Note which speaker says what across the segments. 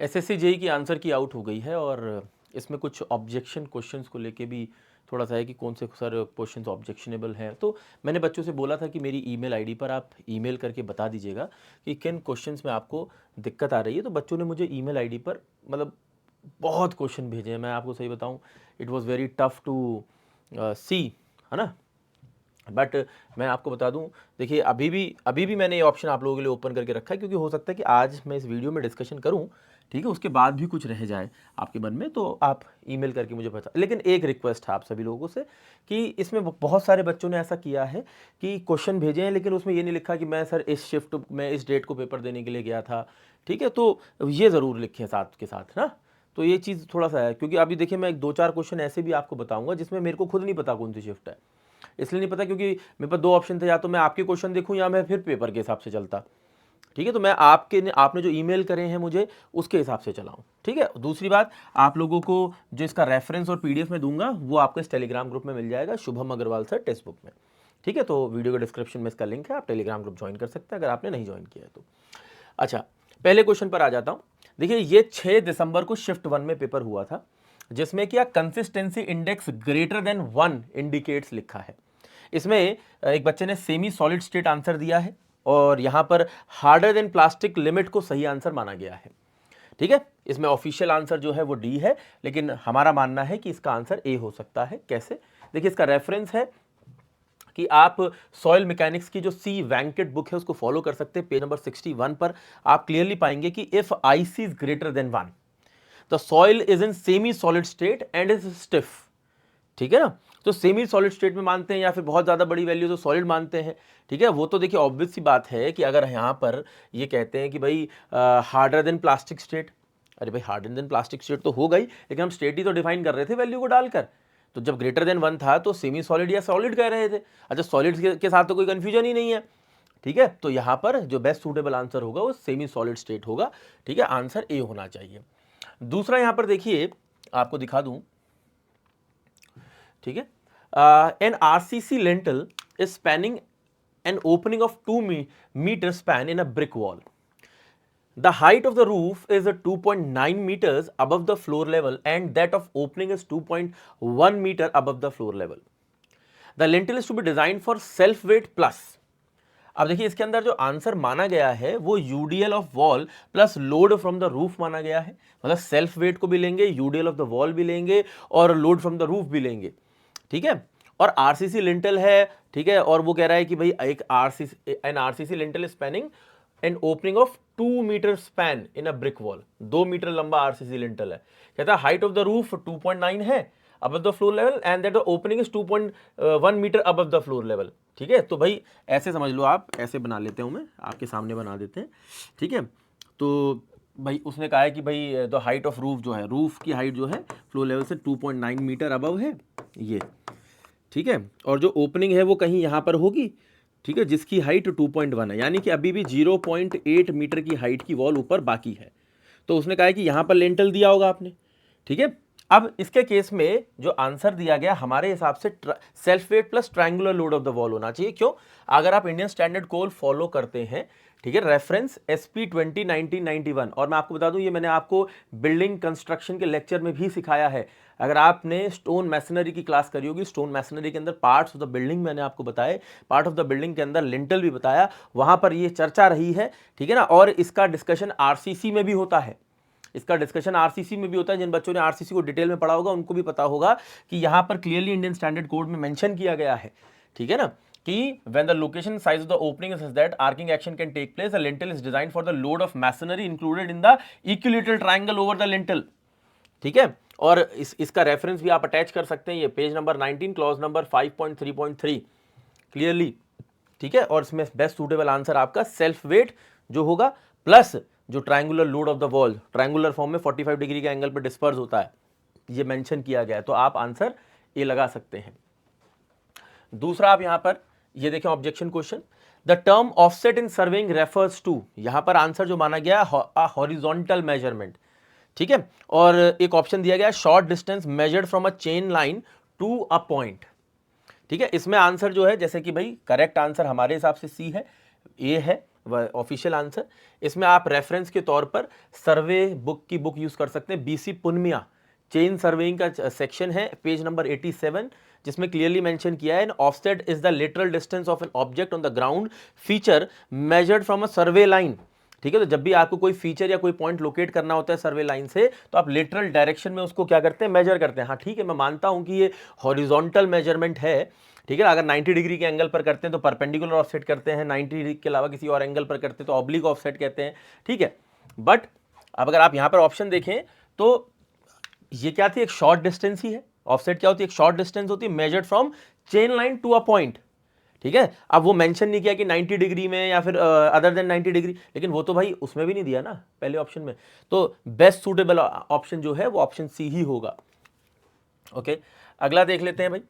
Speaker 1: SSC JE की answer की out हो गई है और इसमें कुछ ऑब्जेक्शन क्वेश्चंस को लेके भी थोड़ा सा है कि कौन से सर क्वेश्चंस ऑब्जेक्शनेबल हैं। तो मैंने बच्चों से बोला था कि मेरी ईमेल आईडी पर आप ईमेल करके बता दीजिएगा कि किन क्वेश्चंस में आपको दिक्कत आ रही है। तो बच्चों ने मुझे ईमेल आईडी पर मतलब बहुत क्वेश्चन भेजे हैं। मैं आपको सही बताऊं, it was very tough to see, है ना। बट मैं आपको बता दूं, देखिए अभी भी मैंने ये ऑप्शन आप लोगों के लिए ओपन करके रखा है, क्योंकि हो सकता है कि आज मैं इस वीडियो में डिस्कशन करूं, ठीक है, उसके बाद भी कुछ रह जाए आपके मन में, तो आप ईमेल करके मुझे बता। लेकिन एक रिक्वेस्ट है आप सभी लोगों से कि इसमें बहुत सारे बच्चों ने ऐसा किया है कि क्वेश्चन भेजे हैं लेकिन उसमें ये नहीं लिखा कि मैं सर इस शिफ्ट में इस डेट को पेपर देने के लिए गया था, ठीक है। तो ये ज़रूर लिखें साथ के साथ ना। तो ये चीज़ थोड़ा सा है, क्योंकि अभी देखिए मैं 2-4 क्वेश्चन ऐसे भी आपको बताऊंगा जिसमें मेरे को खुद नहीं पता कौन सी शिफ्ट है। इसलिए नहीं पता क्योंकि मेरे पास 2 ऑप्शन थे, या तो मैं आपके क्वेश्चन देखूं या मैं फिर पेपर के हिसाब से चलता, ठीक है। तो मैं आपने जो ईमेल करे हैं मुझे उसके हिसाब से चलाऊं, ठीक है। दूसरी बात, आप लोगों को जो इसका रेफरेंस और पीडीएफ में दूंगा वो आपको इस टेलीग्राम ग्रुप में मिल जाएगा, Shubham Agarwal sir textbook में, ठीक है। तो वीडियो के डिस्क्रिप्शन में इसका लिंक है, आप टेलीग्राम ग्रुप ज्वाइन कर सकते हैं अगर आपने नहीं ज्वाइन किया है तो। अच्छा, पहले क्वेश्चन पर आ जाता हूं। देखिए ये 6 दिसंबर को शिफ्ट 1 में पेपर हुआ था, जिसमें क्या consistency index greater than 1 indicates लिखा है। इसमें एक बच्चे ने सेमी सॉलिड स्टेट आंसर दिया है और यहां पर हार्डर देन प्लास्टिक लिमिट को सही आंसर माना गया है, ठीक है। इसमें ऑफिशियल आंसर जो है वो डी है, लेकिन हमारा मानना है कि इसका आंसर ए हो सकता है। कैसे? देखिए इसका रेफरेंस है कि आप सॉइल मैकेनिक्स की जो सी वेंकट बुक है उसको फॉलो कर सकते हैं। पेज नंबर 61 पर आप क्लियरली पाएंगे कि if IC is greater than 1 the soil is in semi solid state and is stiff, ठीक है ना। तो सेमी सॉलिड स्टेट में मानते हैं या फिर बहुत ज्यादा बड़ी वैल्यू तो सॉलिड मानते हैं, ठीक है। वो तो देखिए ऑब्वियस सी बात है कि अगर यहां पर ये कहते हैं कि भाई हार्डर देन प्लास्टिक स्टेट, अरे भाई हार्डर देन प्लास्टिक स्टेट तो हो गई, लेकिन हम स्टेट ही तो डिफाइन कर रहे थे वैल्यू को डालकर। तो जब ग्रेटर देन 1 था तो सेमी सॉलिड या सॉलिड कह रहे थे। अच्छा, सॉलिड के साथ तो कोई कंफ्यूजन ही नहीं है, ठीक है। तो यहां पर जो बेस्ट सूटेबल आंसर होगा वो सेमी सॉलिड स्टेट होगा, ठीक है। आंसर ए होना चाहिए। दूसरा यहां पर देखिए आपको दिखा दूं, ठीक है। An RCC lintel is spanning an opening of 2 metre span in a brick wall. The height of the roof is 2.9 meters above the floor level and that of opening is 2.1 meter above the floor level. The lintel is to be designed for self weight plus. अब देखिए इसके अंदर जो answer माना गया है वो UDL of wall plus load from the roof माना गया है। मतलब सेल्फ वेट को भी लेंगे, यूडीएल ऑफ द वॉल भी लेंगे और लोड फ्रॉम द रूफ भी लेंगे, ठीक है। और आरसीसी लिंटल है, ठीक है। और वो कह रहा है कि भाई एक RCC lintel spanning an opening of 2 metre span in a brick wall, 2 metre लंबा आरसीसी लिंटल है। कहता है हाइट ऑफ द रूफ 2.9 है above the floor level and that the opening is 2.1 metre above the floor level, ठीक है। तो भाई ऐसे समझ लो, आप ऐसे बना लेते हूं, मैं आपके सामने बना देते हैं, ठीक है। तो भाई उसने कहा है कि भाई द हाइट ऑफ रूफ जो है, रूफ की हाइट जो है फ्लोर लेवल से 2.9 मीटर अबव है ये, ठीक है। और जो ओपनिंग है वो कहीं यहां पर होगी, ठीक है, जिसकी हाइट 2.1 है, यानी कि अभी भी 0.8 मीटर की हाइट की वॉल ऊपर बाकी है। तो उसने कहा है कि यहां पर लेंटल दिया होगा आपने, ठीक है। अब इसके केस में जो आंसर दिया गया हमारे हिसाब से self weight plus triangular load of the wall होना चाहिए। क्यों? अगर आप इंडियन स्टैंडर्ड कोड फॉलो करते हैं, ठीक है, रेफरेंस SP 20 1991, और मैं आपको बता दूं ये मैंने आपको बिल्डिंग कंस्ट्रक्शन के लेक्चर में भी सिखाया है। अगर आपने स्टोन मैसनरी की क्लास करी होगी, स्टोन मैसनरी के अंदर पार्ट्स ऑफ द बिल्डिंग मैंने आपको बताए, पार्ट ऑफ द बिल्डिंग के अंदर लिंटल भी बताया, वहां पर ये चर्चा रही है, ठीक है ना। और इसका डिस्कशन आरसीसी में भी होता है, इसका डिस्कशन आरसीसी में भी होता है। जिन बच्चों ने आरसीसी को डिटेल में पढ़ा होगा उनको भी पता होगा कि यहां पर क्लियरली इंडियन स्टैंडर्ड कोड में मेंशन किया गया है, ठीक है ना, कि when the location size of the opening is that arcing action can take place, the lintel is designed for the load of masonry included in the equilateral triangle over the lintel, ठीक है। और इसका reference भी आप attach कर सकते हैं, ये page number 19 clause number 5.3.3 clearly, ठीक है। और इसमें बेस्ट सूटेबल आंसर आपका सेल्फ वेट जो होगा प्लस जो triangular load of the wall, triangular form में 45 डिग्री के एंगल पर डिस्पर्स होता है, ये मेंशन किया गया है। तो आप आंसर ए लगा सकते हैं। दूसरा आप यहां पर ये देखें objection question, the term offset in surveying refers to, यहां पर आंसर जो माना गया हॉरिजॉन्टल मेजरमेंट, ठीक है। और एक ऑप्शन दिया गया short distance measured from a chain line to a point, ठीक है। इसमें आंसर जो है जैसे कि भाई करेक्ट आंसर हमारे हिसाब से सी है, ए है, ऑफिशियल आंसर। इसमें आप रेफरेंस के तौर पर सर्वे बुक की बुक यूज कर सकते हैं, बीसी पुनमिया चेन सर्वेइंग का सेक्शन है, पेज नंबर 87, जिसमें क्लियरली मेंशन किया है, offset is the literal distance of an object on the ground feature measured from a survey line. ठीक है, तो जब भी आपको कोई फीचर या कोई पॉइंट लोकेट करना होता है सर्वे लाइन से, तो आप लिटरल डायरेक्शन में उसको क्या करते हैं, मेजर करते हैं। हाँ ठीक है, मैं मानता हूं कि ये हॉरिजॉन्टल मेजरमेंट है, ठीक है ना। अगर 90 डिग्री के एंगल पर करते हैं तो परपेंडिकुलर ऑफसेट करते हैं, 90 डिग्री के अलावा किसी और एंगल पर करते हैं तो ऑब्लिक ऑफसेट कहते हैं, ठीक है। बट अब अगर आप यहां पर ऑप्शन देखें तो ये क्या थी, एक शॉर्ट डिस्टेंस ही है। ऑफसेट क्या होती है, एक शॉर्ट डिस्टेंस होती है measured from chain line to a point, ठीक है। अब वो मेंशन नहीं किया कि 90 डिग्री में या फिर अदर देन 90 डिग्री, लेकिन वो तो भाई उसमें भी नहीं दिया ना पहले ऑप्शन में, तो बेस्ट सूटेबल ऑप्शन जो है वो ऑप्शन सी ही होगा। ओके, अगला देख लेते हैं भाई।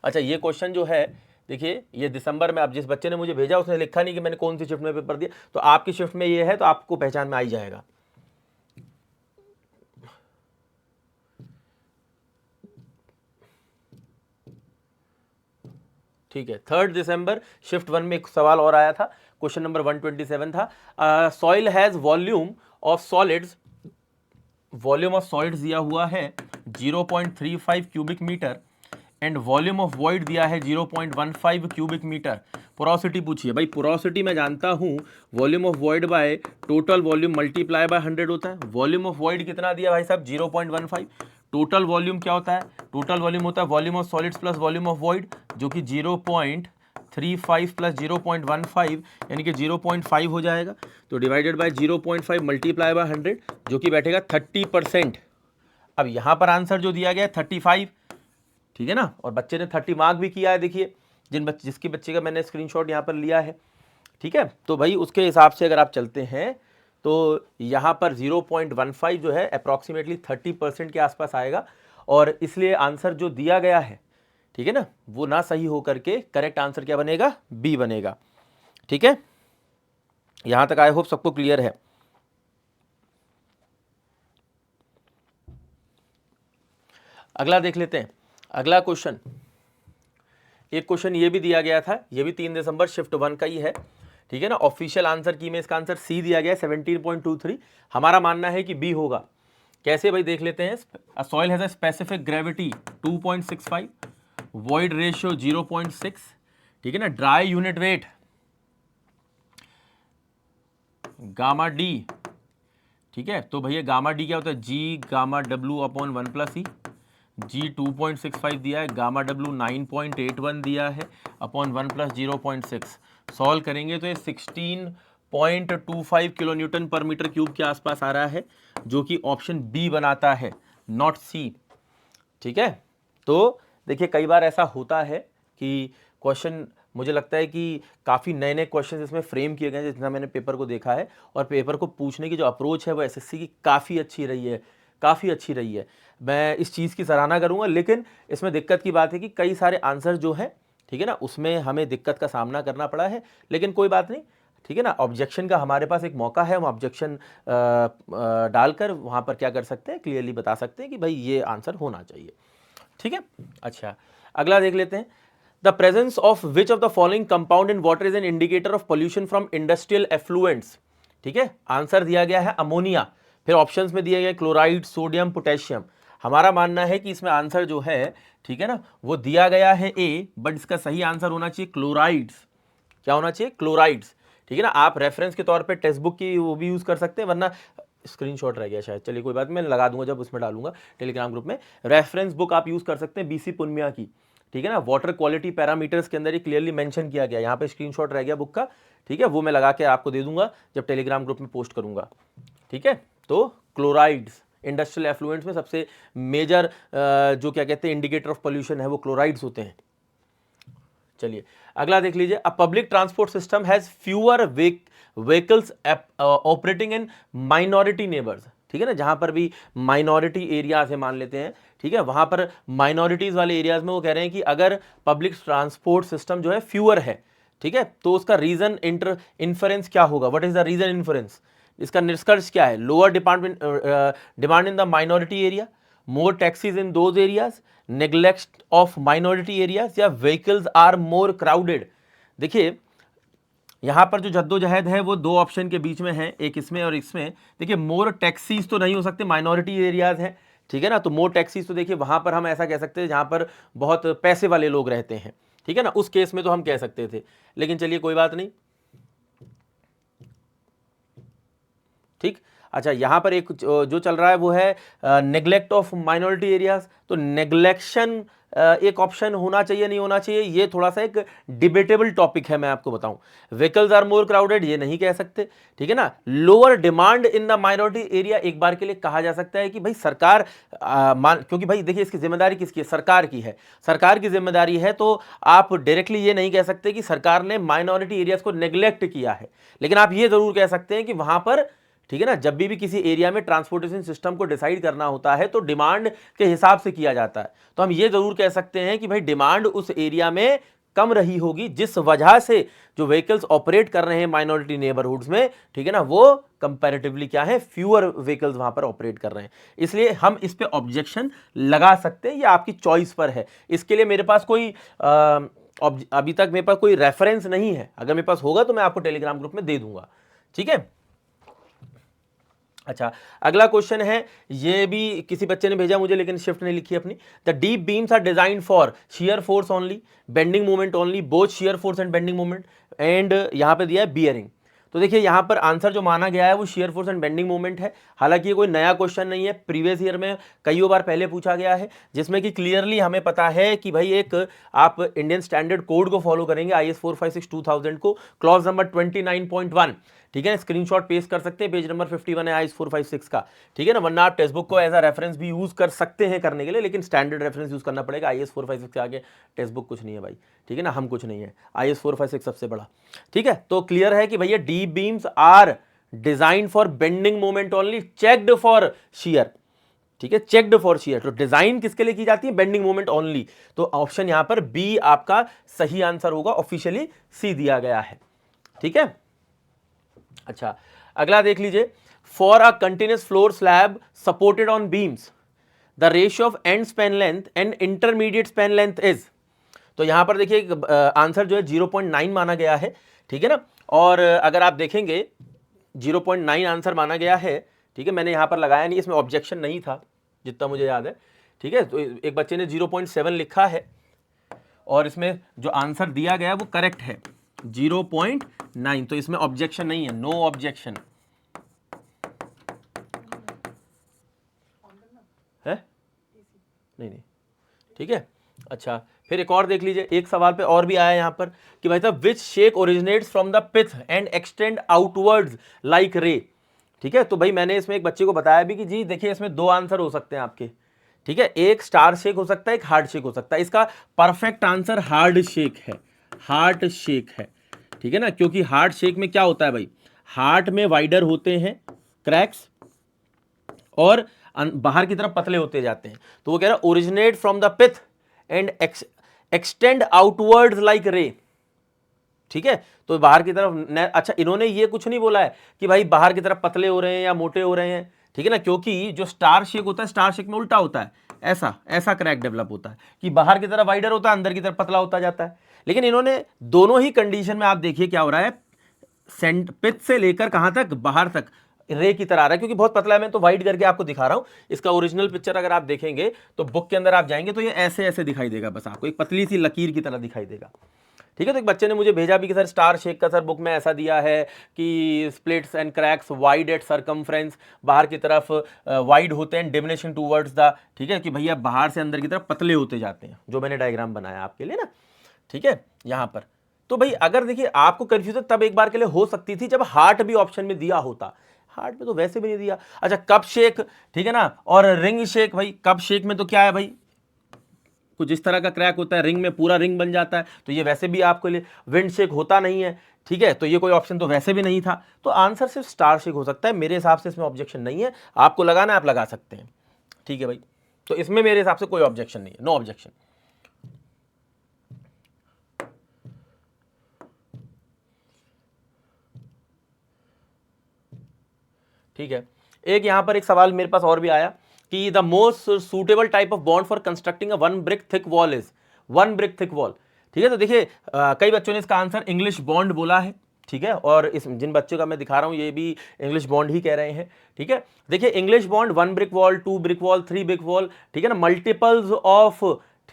Speaker 1: अच्छा, ये क्वेश्चन जो है देखिए, ये दिसंबर में, अब जिस बच्चे ने मुझे भेजा उसने लिखा नहीं कि मैंने कौन सी शिफ्ट में पेपर दिया, तो आपकी शिफ्ट में ये है तो आपको पहचान में आ ही जाएगा। ठीक है, 3 दिसंबर शिफ्ट 1 में एक सवाल और आया था, क्वेश्चन नंबर 127 था। Soil has volume of solids, volume of solids दिया हुआ है 0.35 cubic metre and volume of void दिया है 0.15 क्यूबिक मीटर। पोरोसिटी पूछिए भाई, पोरोसिटी मैं जानता हूं volume of void by total volume multiply by 100 होता है। वॉल्यूम ऑफ वॉइड कितना दिया भाई साहब, 0.15। टोटल वॉल्यूम क्या होता है, टोटल वॉल्यूम होता है volume of solids plus volume of void, जो कि 0.35 प्लस 0.15 यानी कि 0.5 हो जाएगा, तो डिवाइडेड बाय 0.5 मल्टीप्लाई बाय 100 जो कि बैठेगा 30%। अब यहाँ पर आंसर जो दिया गया है 35, ठीक है ना, और बच्चे ने 30 मार्क भी किया है, देखिए जिसके बच्चे का मैंने स्क्रीनशॉट यहाँ पर लिया है, ठीक है। तो भाई उसके हिसाब से अगर आप चलते हैं तो यहाँ पर 0.15 जो है अप्रॉक्सीमेटली 30% के आसपास आएगा, और इसलिए आंसर जो दिया गया है, ठीक है ना, वो ना सही हो करके करेक्ट आंसर क्या बनेगा, बी बनेगा। ठीक है, यहां तक आई होप सबको क्लियर है। अगला देख लेते हैं, अगला क्वेश्चन, एक क्वेश्चन ये भी दिया गया था, ये भी 3 दिसंबर शिफ्ट 1 का ही है, ठीक है ना। ऑफिशियल आंसर की में इसका आंसर सी दिया गया है 17.23, हमारा मानना है कि बी होगा। कैसे भाई, देख लेते हैं। Soil has a specific gravity 2.65, void ratio 0.6, ठीक है ना। Dry unit weight gamma d, ठीक है, तो भैया गामा डी क्या होता है, जी गामा डब्ल्यू अपॉन 1 प्लस ई, जी 2.65 दिया है, गामा डब्ल्यू 9.81 दिया है अपॉन 1 प्लस 0.6। सॉल्व करेंगे तो ये 16.25 किलो न्यूटन पर मीटर क्यूब के आसपास आ रहा है, जो कि ऑप्शन बी बनाता है, नॉट सी। ठीक है, तो देखिए कई बार ऐसा होता है कि क्वेश्चन, मुझे लगता है कि काफ़ी नए नए क्वेश्चन इसमें फ्रेम किए गए हैं जितना मैंने पेपर को देखा है, और पेपर को पूछने की जो अप्रोच है वो एसएससी की काफ़ी अच्छी रही है, काफ़ी अच्छी रही है। मैं इस चीज़ की सराहना करूंगा, लेकिन इसमें दिक्कत की बात है कि कई सारे आंसर जो हैं, ठीक है ना, उसमें हमें दिक्कत का सामना करना पड़ा है, लेकिन कोई बात नहीं, ठीक है ना। ऑब्जेक्शन का हमारे पास एक मौका है, हम ऑब्जेक्शन डालकर वहाँ पर क्या कर सकते हैं, क्लियरली बता सकते हैं कि भाई ये आंसर होना चाहिए। ठीक है, अच्छा अगला देख लेते हैं। The presence of which of the following compound in water is an indicator of pollution from industrial effluents. ठीक है, आंसर दिया गया है अमोनिया, फिर ऑप्शंस में दिया गया क्लोराइड, सोडियम, पोटेशियम। हमारा मानना है कि इसमें आंसर जो है, ठीक है ना, वो दिया गया है ए, बट इसका सही आंसर होना चाहिए क्लोराइड्स। क्या होना चाहिए, क्लोराइड्स। ठीक है ना, आप रेफरेंस के तौर पे टेक्स्ट बुक की वो भी यूज कर सकते हैं, वरना स्क्रीनशॉट रह गया शायद, चलिए कोई बात, मैं लगा दूंगा जब उसमें डालूंगा टेलीग्राम ग्रुप में। रेफरेंस बुक आप यूज कर सकते हैं बीसी पुनमिया की, ठीक है ना। वाटर क्वालिटी पैरामीटर्स के अंदर ये क्लियरली मेंशन किया गया, यहाँ पे स्क्रीनशॉट रह गया बुक का, ठीक है, वो मैं लगा के आपको दे दूंगा जब टेलीग्राम ग्रुप में पोस्ट करूंगा। ठीक है, तो क्लोराइड्स इंडस्ट्रियल एफ्लुएंट्स में सबसे मेजर जो क्या कहते हैं इंडिकेटर ऑफ पोल्यूशन है वो क्लोराइड्स होते हैं। चलिए अगला देख लीजिए। A public transport system has fewer vehicles operating in minority neighbours. ठीक है ना, जहां पर भी माइनॉरिटी एरियाज है मान लेते हैं, ठीक है, वहां पर माइनॉरिटीज वाले एरियाज में वो कह रहे हैं कि अगर पब्लिक ट्रांसपोर्ट सिस्टम जो है फ्यूअर है, ठीक है, तो उसका रीजन इन्फरेंस क्या होगा, what is the reason inference, इसका निष्कर्ष क्या है, lower demand in the minority area, more taxis in those areas, neglect of minority areas, या vehicles are more crowded। देखिए यहाँ पर जो जद्दोजहद है वो दो ऑप्शन के बीच में है, एक इसमें और इसमें। देखिए मोर टैक्सीज तो नहीं हो सकते, माइनॉरिटी एरियाज हैं, ठीक है ना। तो मोर टैक्सीज तो देखिए वहां पर हम ऐसा कह सकते हैं जहां पर बहुत पैसे वाले लोग रहते हैं, ठीक है ना, उस केस में तो हम कह सकते थे, लेकिन चलिए कोई बात नहीं, ठीक। अच्छा, यहां पर एक जो चल रहा है वो है नेग्लेक्ट ऑफ माइनॉरिटी एरियाज। तो नेग्लेक्शन एक ऑप्शन होना चाहिए नहीं होना चाहिए, ये थोड़ा सा एक डिबेटेबल टॉपिक है, मैं आपको बताऊं। व्हीकल्स आर मोर क्राउडेड, ये नहीं कह सकते, ठीक है ना। Lower demand in the minority area, एक बार के लिए कहा जा सकता है कि भाई सरकार क्योंकि भाई देखिए इसकी जिम्मेदारी किसकी है, सरकार की है, सरकार की जिम्मेदारी है, तो आप डायरेक्टली ये नहीं कह सकते कि सरकार ने माइनॉरिटी एरियाज को नेग्लेक्ट किया है, लेकिन आप ये जरूर कह सकते हैं कि वहां पर, ठीक है ना, जब भी किसी एरिया में ट्रांसपोर्टेशन सिस्टम को डिसाइड करना होता है तो डिमांड के हिसाब से किया जाता है। तो हम ये जरूर कह सकते हैं कि भाई डिमांड उस एरिया में कम रही होगी, जिस वजह से जो व्हीकल्स ऑपरेट कर रहे हैं माइनॉरिटी नेबरहुड्स में, ठीक है ना, वो कंपैरेटिवली क्या है, फ्यूअर व्हीकल्स वहां पर ऑपरेट कर रहे हैं, इसलिए हम इस पे ऑब्जेक्शन लगा सकते हैं। ये आपकी चॉइस पर है, इसके लिए मेरे पास कोई अभी तक मेरे पास कोई रेफरेंस नहीं है, अगर मेरे पास होगा तो मैं आपको टेलीग्राम ग्रुप में दे दूंगा, ठीक है। अच्छा, अगला क्वेश्चन है, ये भी किसी बच्चे ने भेजा मुझे, लेकिन शिफ्ट नहीं लिखी अपनी। The deep beams are design for shear force only, bending moment only, both shear force and bending moment, and यहां पे दिया है बियरिंग। तो देखिए यहां पर आंसर जो माना गया है वो shear force and bending moment है। हालांकि ये कोई नया क्वेश्चन नहीं है, प्रीवियस ईयर में कईयों बार पहले पूछा गया है, जिसमें कि क्लियरली हमें पता है कि भाई एक आप इंडियन स्टैंडर्ड कोड को फॉलो करेंगे, IS 456-2000 को, क्लॉज नंबर 29.1, ठीक है, स्क्रीनशॉट पेस्ट कर सकते हैं, पेज नंबर 51 है IS 456 का, ठीक है ना, वरना आप टेक्स्ट बुक को एज अ रेफरेंस भी यूज कर सकते हैं करने के लिए, लेकिन स्टैंडर्ड रेफरेंस यूज करना पड़ेगा। IS 456 के आगे टेक्स्ट बुक कुछ नहीं है भाई, ठीक है ना, हम कुछ नहीं है, IS 456 सबसे बड़ा, ठीक है। तो क्लियर है कि भैया deep beams are design for bending moment only, checked for shear, ठीक है, चेक्ड फॉर शियर। तो डिजाइन किसके लिए की जाती है, बेंडिंग मोमेंट ओनली। तो ऑप्शन यहां पर बी आपका सही आंसर होगा, ऑफिशियली सी दिया गया है, ठीक है। अच्छा, अगला देख लीजिए, for a continuous floor slab supported on beams the ratio of and span length and intermediate span length is. तो यहां पर देखिए आंसर जो है 0.9 माना गया है, ठीक है ना। और अगर आप देखेंगे 0.9 आंसर माना गया है, ठीक है, मैंने यहां पर लगाया नहीं, इसमें ऑब्जेक्शन नहीं था जितना मुझे याद है, ठीक है। तो एक बच्चे ने 0.7 लिखा है और इसमें जो आंसर दिया गया है वो करेक्ट है 0.9, तो इसमें ऑब्जेक्शन नहीं है, नो ऑब्जेक्शन है, नहीं, ठीक है। अच्छा, फिर एक और देख लीजिए, एक सवाल पे और भी आया यहां पर कि भाई साहब which shake originates from the pith and extend outwards like ray, ठीक है। तो भाई मैंने इसमें एक बच्चे को बताया भी कि जी देखिए इसमें दो आंसर हो सकते हैं आपके, ठीक है, एक स्टार शेक हो सकता है, एक हार्ट शेक हो सकता है। इसका परफेक्ट आंसर हार्ड शेक है, हार्ट शेक है, ठीक है ना, क्योंकि हार्ट शेक में क्या होता है भाई, हार्ट में वाइडर होते हैं क्रैक्स और बाहर की तरफ पतले होते जाते हैं। तो वो कह रहा है originate from the pith and extend outwards like ray, ठीक है। तो बाहर की तरफ, अच्छा इन्होंने ये कुछ नहीं बोला है कि भाई बाहर की तरफ पतले हो रहे हैं या मोटे हो रहे हैं, ठीक है ना, क्योंकि जो स्टार शेक होता है, स्टार शेक में उल्टा होता है, ऐसा ऐसा क्रैक डेवलप होता है कि बाहर की तरफ वाइडर होता है, अंदर की तरफ पतला होता जाता है। लेकिन इन्होंने दोनों ही कंडीशन में आप देखिए क्या हो रहा है, पिथ से लेकर कहां तक, बाहर तक रे की तरह आ रहा है, क्योंकि बहुत पतला है, मैं तो वाइड करके आपको दिखा रहा हूं। इसका ओरिजिनल पिक्चर अगर आप देखेंगे तो बुक के अंदर आप जाएंगे तो ये ऐसे ऐसे दिखाई देगा, बस आपको एक पतली सी लकीर की तरह दिखाई देगा, ठीक है। तो एक बच्चे ने मुझे भेजा भी कि सर स्टार शेक का सर बुक में ऐसा दिया है कि splits and cracks wide at circumference, बाहर की तरफ वाइड होते हैं, डिमिनिशिंग टूवर्ड्स द, ठीक है, कि भैया बाहर से अंदर की तरफ पतले होते जाते हैं, जो मैंने डायग्राम बनाया आपके लिए ना, ठीक है, यहां पर। तो भाई अगर देखिए आपको कंफ्यूजन तब एक बार के लिए हो सकती थी जब हार्ट भी ऑप्शन में दिया होता, हार्ट में तो वैसे भी नहीं दिया। अच्छा, कप शेक, ठीक है ना, और रिंग शेक, भाई कप शेक में तो क्या है भाई, कुछ इस तरह का क्रैक होता है, रिंग में पूरा रिंग बन जाता है, तो ये वैसे भी आपके लिए विंड शेक होता नहीं है, ठीक है, तो ये कोई ऑप्शन तो वैसे भी नहीं था। तो आंसर सिर्फ स्टार शेक हो सकता है, मेरे हिसाब से इसमें ऑब्जेक्शन नहीं है, आपको लगाना है आप लगा सकते हैं, ठीक है भाई। तो इसमें मेरे हिसाब से कोई ऑब्जेक्शन नहीं है, नो ऑब्जेक्शन, ठीक है। एक यहां पर एक सवाल मेरे पास और भी आया कि the most suitable type of bond for constructing a one brick thick wall is one brick thick wall, ठीक है। तो देखिए कई बच्चों ने इसका आंसर इंग्लिश बॉन्ड बोला है, ठीक है। और इस जिन बच्चों का मैं दिखा रहा हूं ये भी इंग्लिश बॉन्ड ही कह रहे हैं, ठीक है। देखिए English bond 1 brick wall, 2 brick wall, 3 brick wall, ठीक है ना, मल्टीपल्स ऑफ,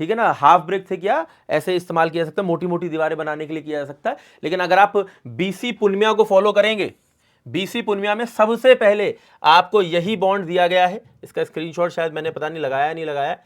Speaker 1: ठीक है ना, हाफ ब्रिक से क्या ऐसे इस्तेमाल किया जा सकता है, मोटी मोटी दीवारें बनाने के लिए किया जा सकता है। लेकिन अगर आप बीसी पुन्मिया को फॉलो करेंगे, बीसी पुन्मिया में सबसे पहले आपको यही बॉन्ड दिया गया है। इसका स्क्रीनशॉट शायद मैंने पता नहीं लगाया नहीं लगाया,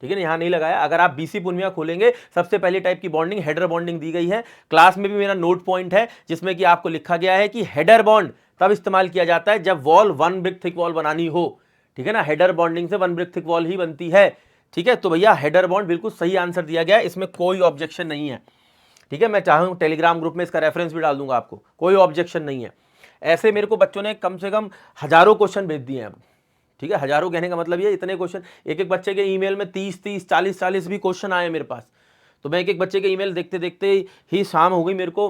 Speaker 1: ठीक है ना, यहां नहीं लगाया। अगर आप बीसी पुन्मिया खोलेंगे सबसे पहली टाइप की बॉन्डिंग हेडर बॉन्डिंग दी गई है। क्लास में भी मेरा नोट पॉइंट है जिसमें कि आपको लिखा गया है कि हेडर बॉन्ड तब इस्तेमाल किया जाता है जब वॉल 1 ब्रिक थिक वॉल बनानी हो, ठीक है ना। हेडर बॉन्डिंग से 1 ब्रिक थिक वॉल ही बनती है, ठीक है। तो भैया हेडर बॉन्ड बिल्कुल सही आंसर दिया गया है, इसमें कोई ऑब्जेक्शन नहीं है, ठीक है। मैं चाहूँ टेलीग्राम ग्रुप में इसका रेफरेंस भी डाल दूंगा आपको, कोई ऑब्जेक्शन नहीं है। ऐसे मेरे को बच्चों ने कम से कम हजारों क्वेश्चन भेज दिए हैं, ठीक है। हजारों कहने का मतलब ये इतने क्वेश्चन, एक एक बच्चे के ईमेल में 30 40 भी क्वेश्चन आए मेरे पास। तो मैं एक एक बच्चे के ईमेल देखते देखते ही शाम हो गई मेरे को।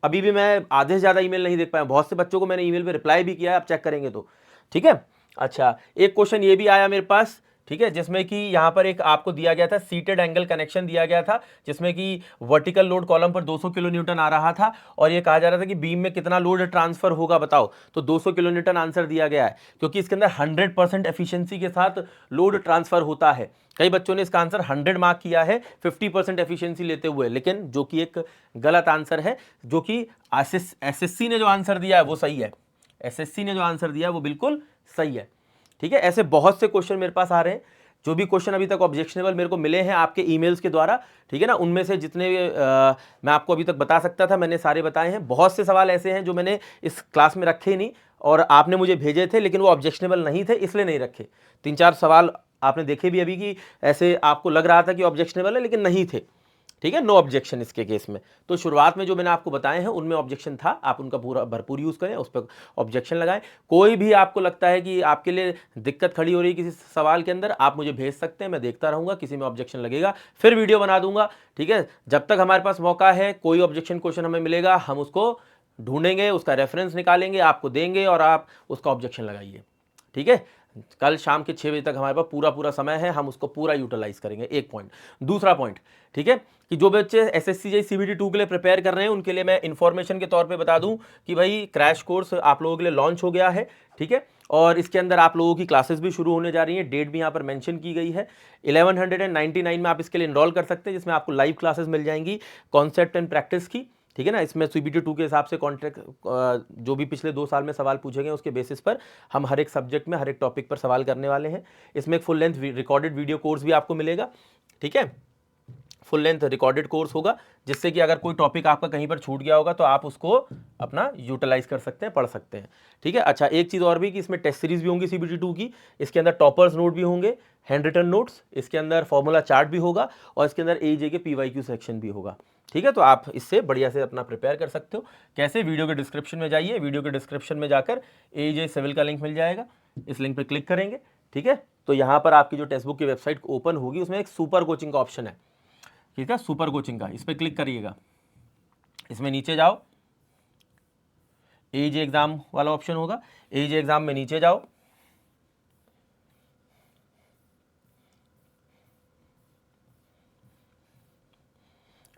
Speaker 1: अभी भी मैं आधे से ज़्यादा ईमेल नहीं देख पाया, बहुत से बच्चों को मैंने ईमेल पे रिप्लाई भी किया है, आप चेक करेंगे तो, ठीक है। अच्छा एक क्वेश्चन ये भी आया मेरे पास, ठीक है, जिसमें कि यहाँ पर एक आपको दिया गया था सीटेड एंगल कनेक्शन दिया गया था, जिसमें कि वर्टिकल लोड कॉलम पर 200 किलो न्यूटन आ रहा था और ये कहा जा रहा था कि बीम में कितना लोड ट्रांसफर होगा बताओ। तो 200 किलो न्यूटन आंसर दिया गया है, क्योंकि इसके अंदर 100% एफिशिएंसी के साथ लोड ट्रांसफर होता है। कई बच्चों ने इसका आंसर 100 मार्क किया है 50% एफिशिएंसी लेते हुए, लेकिन जो कि एक गलत आंसर है। जो कि एसएससी ने जो आंसर दिया है वो सही है, एसएससी ने जो आंसर दिया है वो बिल्कुल सही है, ठीक है। ऐसे बहुत से क्वेश्चन मेरे पास आ रहे हैं, जो भी क्वेश्चन अभी तक ऑब्जेक्शनेबल मेरे को मिले हैं आपके ईमेल्स के द्वारा, ठीक है ना, उनमें से जितने मैं आपको अभी तक बता सकता था मैंने सारे बताए हैं। बहुत से सवाल ऐसे हैं जो मैंने इस क्लास में रखे ही नहीं और आपने मुझे भेजे थे, लेकिन वो ऑब्जेक्शनेबल नहीं थे इसलिए नहीं रखे। 3-4 सवाल आपने देखे भी अभी कि ऐसे आपको लग रहा था कि ऑब्जेक्शनेबल है लेकिन नहीं थे, ठीक है, नो ऑब्जेक्शन इसके केस में। तो शुरुआत में जो मैंने आपको बताए हैं उनमें ऑब्जेक्शन था, आप उनका पूरा भरपूर यूज़ करें, उस पर ऑब्जेक्शन लगाएं। कोई भी आपको लगता है कि आपके लिए दिक्कत खड़ी हो रही है किसी सवाल के अंदर, आप मुझे भेज सकते हैं, मैं देखता रहूँगा, किसी में ऑब्जेक्शन लगेगा फिर वीडियो बना दूंगा, ठीक है। जब तक हमारे पास मौका है कोई ऑब्जेक्शन क्वेश्चन हमें मिलेगा हम उसको ढूंढेंगे, उसका रेफरेंस निकालेंगे, आपको देंगे और आप उसका ऑब्जेक्शन लगाइए, ठीक है। कल शाम के 6 बजे तक हमारे पास पूरा समय है, हम उसको पूरा यूटिलाइज करेंगे। एक पॉइंट। दूसरा पॉइंट, ठीक है, कि जो बच्चे एसएससी जेईई सीबीटी 2 के लिए प्रिपेयर कर रहे हैं उनके लिए मैं इन्फॉर्मेशन के तौर पे बता दूं कि भाई क्रैश कोर्स आप लोगों के लिए लॉन्च हो गया है, ठीक है। और इसके अंदर आप लोगों की क्लासेस भी शुरू होने जा रही हैं, डेट भी यहाँ पर मेंशन की गई है। 1199 में आप इसके लिए इनरोल कर सकते हैं, जिसमें आपको लाइव क्लासेस मिल जाएंगी कॉन्सेप्ट एंड प्रैक्टिस की, ठीक है ना। इसमें सीबीटी 2 के हिसाब से कॉन्ट्रैक्ट जो भी पिछले 2 साल में सवाल पूछे गए उसके बेसिस पर हम हर एक सब्जेक्ट में हर एक टॉपिक पर सवाल करने वाले हैं। इसमें एक full length recorded video course भी आपको मिलेगा, ठीक है, फुल लेंथ रिकॉर्डेड कोर्स होगा, जिससे कि अगर कोई टॉपिक आपका कहीं पर छूट गया होगा तो आप उसको अपना यूटिलाइज कर सकते हैं, पढ़ सकते हैं, ठीक है। अच्छा एक चीज़ और भी कि इसमें टेस्ट सीरीज भी होंगी सीबीटी 2 की, इसके अंदर टॉपर्स नोट भी होंगे, हैंड रिटन नोट्स, इसके अंदर फॉर्मूला चार्ट भी होगा और इसके अंदर एजे के पीवाईक्यू सेक्शन भी होगा, ठीक है। तो आप इससे बढ़िया से अपना प्रिपेयर कर सकते हो। कैसे? वीडियो के डिस्क्रिप्शन में जाइए, वीडियो के डिस्क्रिप्शन में जाकर एजे सिविल का लिंक मिल जाएगा, इस लिंक पर क्लिक करेंगे, ठीक है। तो यहाँ पर आपकी जो टेक्स्ट बुक की वेबसाइट ओपन होगी उसमें एक सुपर कोचिंग का ऑप्शन है, ठीक है, सुपर कोचिंग का, इस पर क्लिक करिएगा। इसमें नीचे जाओ, एजे एग्जाम वाला ऑप्शन होगा, एजे एग्जाम में नीचे जाओ,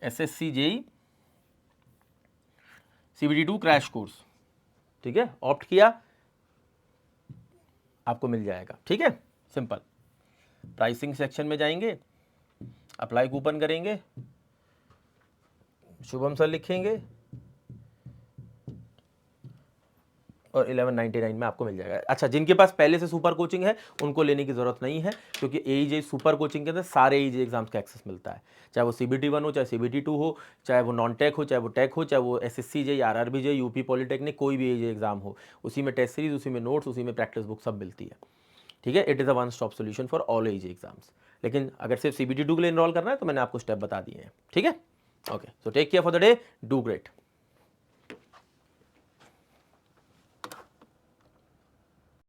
Speaker 1: SSC JEE CBT 2 crash course, ठीक है, ऑप्ट किया, आपको मिल जाएगा, ठीक है, सिंपल। प्राइसिंग सेक्शन में जाएंगे, अप्लाई कूपन करेंगे, शुभम सर लिखेंगे और 1199 में आपको मिल जाएगा। अच्छा जिनके पास पहले से सुपर कोचिंग है उनको लेने की जरूरत नहीं है, क्योंकि एईजे सुपर कोचिंग के अंदर सारे एईजे एग्जाम्स का एक्सेस मिलता है, चाहे वो सीबीटी 1 हो, चाहे सीबीटी 2 हो, चाहे वो नॉन टेक हो, चाहे वो टेक हो, चाहे वो SSC JEE, RRB JEE, UP polytechnic, कोई भी एईजे एग्जाम हो, उसी में टेस्ट सीरीज, उसी में नोट्स, उसी में प्रैक्टिस बुक सब मिलती है, ठीक है। It is a one stop solution for all AEJ exams. लेकिन अगर सिर्फ सीबीटी 2 के लिए इनरोल करना है तो मैंने आपको स्टेप बता दिए हैं, ठीक है। Okay, so take care for the day, do great.